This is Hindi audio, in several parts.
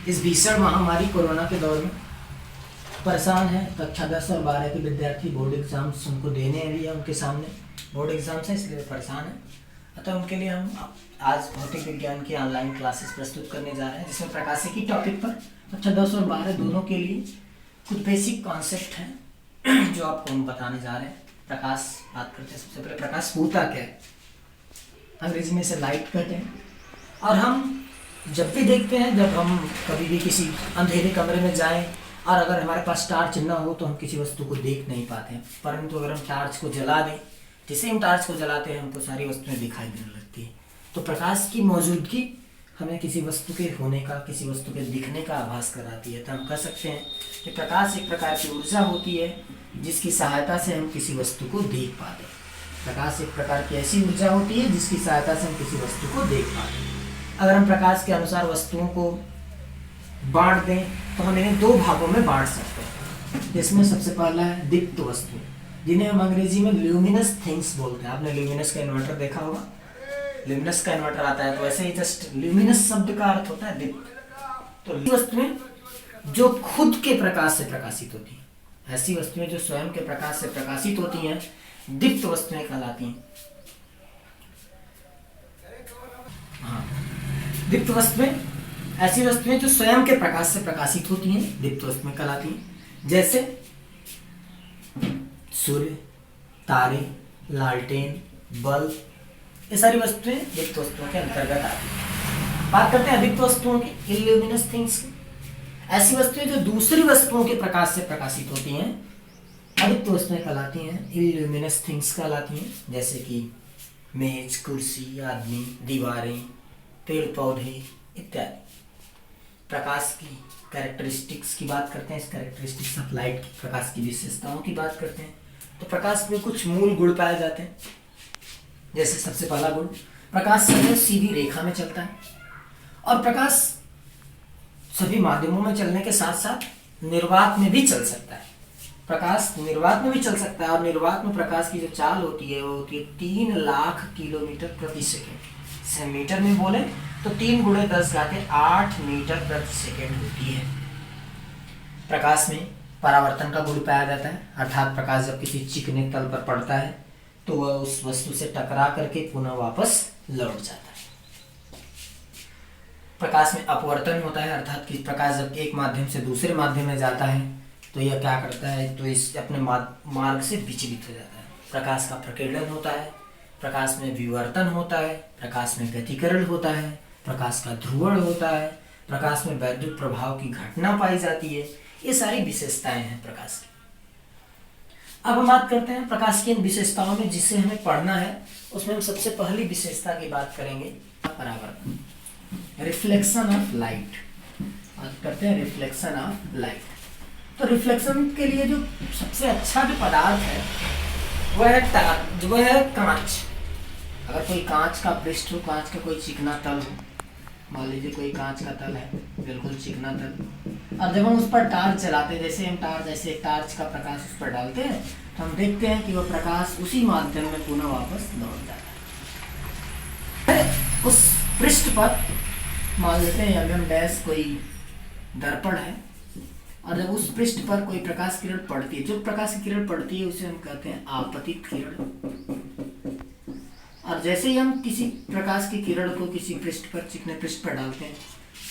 इस भीषण महामारी कोरोना के दौर में परेशान है। कक्षा 10 और 12 के विद्यार्थी बोर्ड एग्जाम्स उनको देने हैं, उनके सामने बोर्ड एग्जाम्स हैं, इसलिए परेशान है। अतः उनके लिए हम आज भौतिक विज्ञान की ऑनलाइन क्लासेस प्रस्तुत करने जा रहे हैं, जिसमें प्रकाशिकी टॉपिक पर कक्षा 10 और 12 दोनों के लिए कुछ बेसिक कॉन्सेप्ट हैं जो आपको हम बताने जा रहे हैं। प्रकाश बात करते हैं। सबसे पहले प्रकाश होता क्या है, अंग्रेजी में से लाइट कहते हैं। और हम जब भी देखते हैं, जब हम कभी भी किसी अंधेरे कमरे में जाएं और अगर हमारे पास टार्च न हो तो हम किसी वस्तु को देख नहीं पाते हैं, परंतु अगर हम टार्च को जला दें, जैसे हम टार्च को जलाते हैं हमको सारी वस्तुएं दिखाई देने लगती है। तो प्रकाश की मौजूदगी हमें किसी वस्तु के होने का, किसी वस्तु के दिखने का आभास कराती है। तो हम कह सकते हैं कि प्रकाश एक प्रकार की ऊर्जा होती है जिसकी सहायता से हम किसी वस्तु को देख पाते हैं। प्रकाश एक प्रकार की ऐसी ऊर्जा होती है जिसकी सहायता से हम किसी वस्तु को देख पाते हैं। अगर हम प्रकाश के अनुसार वस्तुओं को बांट दें तो हम इन्हें दो भागों में बांट सकते हैं, जिसमें सबसे पहला है दीप्त वस्तु, जिन्हें हम अंग्रेजी में ल्यूमिनस थिंग्स बोलते हैं। आपने ल्यूमिनस का इन्वर्टर देखा होगा, ल्यूमिनस का इन्वर्टर आता है, तो ऐसे ही जस्ट ल्यूमिनस शब्द का अर्थ होता है दीप्त। तो वस्तुएं जो खुद के प्रकाश से प्रकाशित होती हैं, ऐसी वस्तुएं जो स्वयं के प्रकाश से प्रकाशित होती हैं, दीप्त वस्तुएं कहलाती हैं। दीप्त वस्तुएं ऐसी वस्तुएं जो स्वयं के प्रकाश से प्रकाशित होती हैं, दीप्त वस्तुएं कहलाती हैं। जैसे सूर्य, तारे, लालटेन, बल्ब, ये सारी वस्तुएं दीप्त वस्तुओं के अंतर्गत आती हैं। बात करते हैं अदीप्त वस्तुओं की, इल्यूमिनस थिंग्स की। ऐसी वस्तुएं जो दूसरी वस्तुओं के प्रकाश से प्रकाशित होती हैं, अदीप्त वस्तुएं कहलाती हैं, इल्यूमिनस थिंग्स कहलाती हैं। जैसे कि मेज, कुर्सी, आदमी, दीवारें, पेड़ पौधे इत्यादि। प्रकाश की कैरेक्टरिस्टिक्स की बात करते हैं, इस कैरेक्टरिस्टिक्स ऑफ लाइट की, प्रकाश की विशेषताओं की बात करते हैं। तो प्रकाश में कुछ मूल गुण पाए जाते हैं। जैसे सबसे पहला गुण, प्रकाश सदैव सीधी रेखा में चलता है और प्रकाश सभी माध्यमों में चलने के साथ साथ निर्वात में भी चल सकता है। प्रकाश निर्वात में भी चल सकता है और निर्वात में प्रकाश की जो चाल होती है वो होती है 3 लाख किलोमीटर प्रति सेकेंड। से मीटर में बोले तो 3 × 10⁸ मीटर प्रति सेकेंड होती है। प्रकाश में परावर्तन का गुण पाया जाता है, अर्थात प्रकाश जब किसी चिकने तल पर पड़ता है तो वह उस वस्तु से टकरा करके पुनः वापस लौट जाता है। प्रकाश में अपवर्तन होता है, अर्थात कि प्रकाश जब एक माध्यम से दूसरे माध्यम में जाता है तो यह क्या करता है, तो इस अपने मार्ग से विचलित हो जाता है। प्रकाश का प्रकीर्णन होता है, प्रकाश में विवर्तन होता है, प्रकाश में व्यतिकरण होता है, प्रकाश का ध्रुवण होता है, प्रकाश में वैद्युत प्रभाव की घटना पाई जाती है। ये सारी विशेषताएं हैं प्रकाश की। अब हम बात करते हैं प्रकाश की इन विशेषताओं में जिसे हमें पढ़ना है, उसमें हम सबसे पहली विशेषता की बात करेंगे, परावर्तन, रिफ्लेक्शन ऑफ लाइट। बात करते हैं रिफ्लेक्शन ऑफ लाइट। तो रिफ्लेक्शन के लिए जो सबसे अच्छा जो पदार्थ है वह है कांच। अगर कोई कांच का पृष्ठ हो, कांच का कोई चिकना तल हो, मान लीजिए कोई कांच का तल है, बिल्कुल चिकना तल, और जब हम उस पर टार्च चलाते हैं, जैसे हम टार्च का प्रकाश उस पर डालते हैं तो हम देखते हैं कि वह प्रकाश उसी माध्यम में पुनः वापस लौट जाता है। उस पृष्ठ पर मान लेते हैं MM- कोई दर्पण है, और जब उस पृष्ठ पर कोई प्रकाश किरण पड़ती है, जो प्रकाश की किरण पड़ती है उसे हम कहते हैं आपतित किरण। और जैसे ही हम किसी प्रकाश की किरण को किसी पृष्ठ पर, चिकने पृष्ठ पर डालते हैं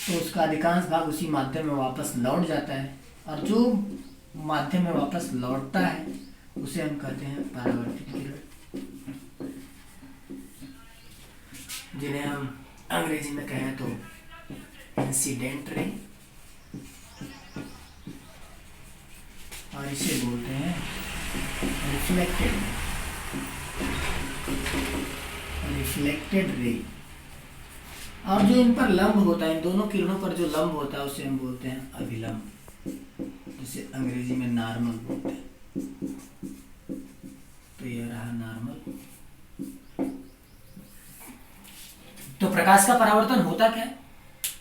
तो उसका अधिकांश भाग उसी माध्यम में वापस लौट जाता है, और जो माध्यम में वापस लौटता है उसे हम कहते हैं परावर्तित किरण, जिन्हें हम अंग्रेजी में कहें तो इंसिडेंट रे, और इसे बोलते हैं रिफ्लेक्टेड रे। और जो इन पर लंब होता है, इन दोनों किरणों पर जो लंब होता है उसे हम बोलते हैं अभिलंब, जिसे अंग्रेजी में नॉर्मल बोलते हैं। तो यह रहा नॉर्मल। तो प्रकाश का परावर्तन होता क्या है?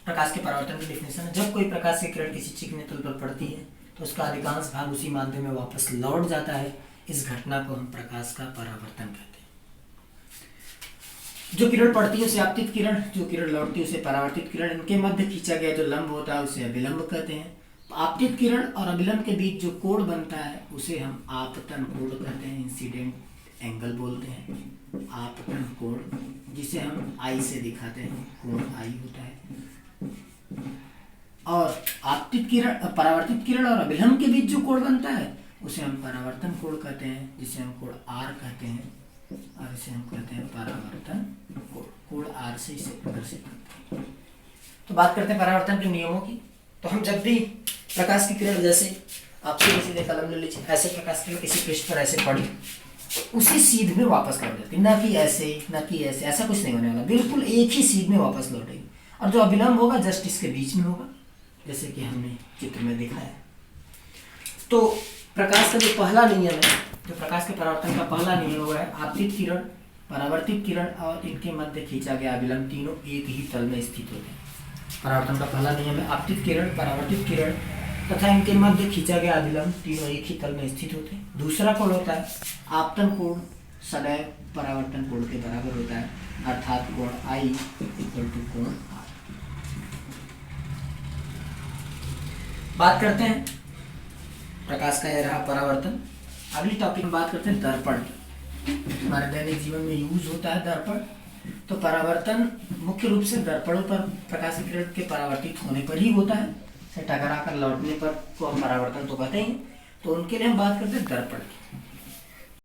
प्रकाश के परावर्तन की डेफिनेशन है, जब कोई प्रकाश की किरण किसी चिकने तल पर पड़ती है तो उसका अधिकांश भाग उसी माध्यम में वापस लौट जाता है। इस घटना को हम प्रकाश का परावर्तन कहते हैं। जो किरण पड़ती है उसे आपतित किरण, जो किरण लौटती है उसे परावर्तित किरण। इनके मध्य खींचा गया जो लंब होता है उसे अभिलंब कहते हैं। आपतित किरण और अभिलंब के बीच जो कोण बनता है उसे हम आपतन कोण कहते हैं, इंसिडेंट एंगल बोलते हैं, आपतन कोण, जिसे हम आई से दिखाते हैं, कोण आई होता है। और आपतित किरण, परावर्तित किरण और अभिलंब के बीच जो कोण बनता है उसे हम परावर्तन कोण कहते हैं, जिसे हम कोण आर कहते हैं, और इसे हम कहते हैं परावर्तन कोण। कोण आर से इसे प्रदर्शित करते हैं। तो बात करते हैं परावर्तन के नियमों की। तो हम जब भी प्रकाश की किरण, जैसे आप सीधे कलम ले लीजिए, ऐसे प्रकाश की किरण किसी पृष्ठ पर ऐसे पड़ी, उसी सीध में वापस लौट जाती, ना कि ऐसे, ना कि ऐसे, ऐसा कुछ नहीं होने वाला, बिल्कुल एक ही सीध में वापस लौटेगी। और जो अभिलंब होगा जस्ट इसके बीच में होगा, जैसे कि हमने चित्र में दिखाया। तो प्रकाश का जो पहला नियम है, जो प्रकाश के परावर्तन का पहला नियम हुआ है, आपतित किरण, परावर्तित किरण और इनके मध्य खींचा गया अभिलंब तीनों एक ही तल में स्थित होते हैं। परावर्तन का पहला नियम है आपतित किरण, परावर्तित किरण तथा इनके मध्य खींचा गया अभिलंब तीनों एक ही तल में स्थित होते हैं। दूसरा कोण होता है आपतन कोण सदैव परावर्तन कोण के बराबर होता है, अर्थात कोण आई इक्वल टू कोण आर। बात करते हैं प्रकाश का यह रहा परावर्तन। अगली टॉपिक में बात करते हैं दर्पण की। हमारे दैनिक जीवन में यूज होता है दर्पण। तो परावर्तन मुख्य रूप से दर्पणों पर प्रकाश की किरण के परावर्तित होने पर ही होता है, से टकरा कर लौटने पर को हम परावर्तन तो कहते हैं। तो उनके लिए हम बात करते हैं दर्पण की।